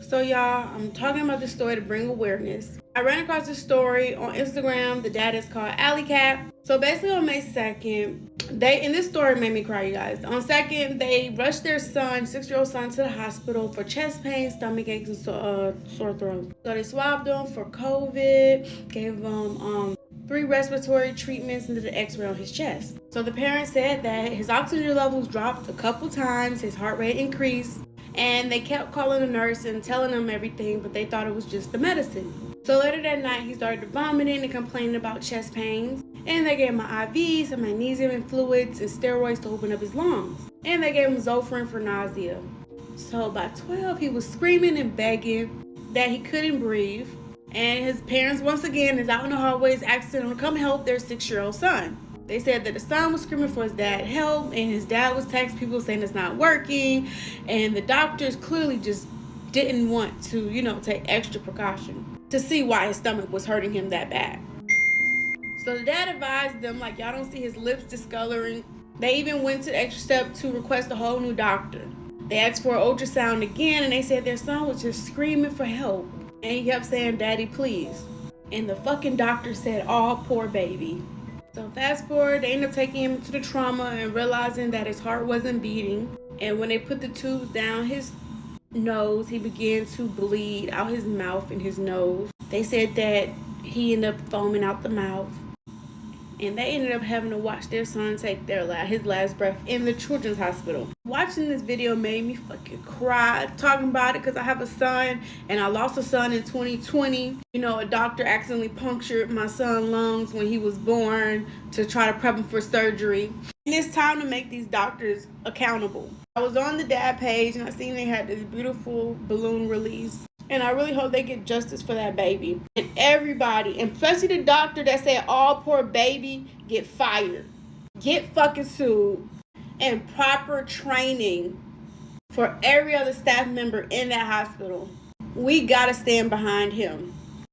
So y'all, I'm talking about this story to bring awareness. I ran across this story on Instagram. The dad is called Alley Cat. So basically on May 2nd, and this story made me cry, you guys. On 2nd, they rushed their son, 6-year-old son, to the hospital for chest pain, stomach aches, and sore throat. So they swabbed him for COVID, gave him 3 respiratory treatments, and did an x-ray on his chest. So the parents said that his oxygen levels dropped a couple times, his heart rate increased, and they kept calling the nurse and telling them everything, but they thought it was just the medicine. So later that night, he started vomiting and complaining about chest pains, and they gave him an IV, some magnesium and fluids, and steroids to open up his lungs. And they gave him Zofran for nausea. So by 12, he was screaming and begging that he couldn't breathe, and his parents, once again, is out in the hallways asking him to come help their 6-year-old son. They said that the son was screaming for his dad help, and his dad was texting people saying it's not working, and the doctors clearly just didn't want to, take extra precaution to see why his stomach was hurting him that bad. So the dad advised them, y'all don't see his lips discoloring. They even went to the extra step to request a whole new doctor. They asked for an ultrasound again, and they said their son was just screaming for help, and he kept saying, "Daddy, please." And the fucking doctor said, "Oh, poor baby." So fast forward, they ended up taking him to the trauma and realizing that his heart wasn't beating. And when they put the tubes down his nose, he began to bleed out his mouth and his nose. They said that he ended up foaming out the mouth. And they ended up having to watch their son take his last breath in the children's hospital. Watching this video made me fucking cry talking about it, because I have a son and I lost a son in 2020. A doctor accidentally punctured my son's lungs when he was born to try to prep him for surgery. And it's time to make these doctors accountable. I was on the dad page and I seen they had this beautiful balloon release. And I really hope they get justice for that baby. And everybody, and especially the doctor that said, "Oh, poor baby," get fired. Get fucking sued. And proper training for every other staff member in that hospital. We gotta stand behind him.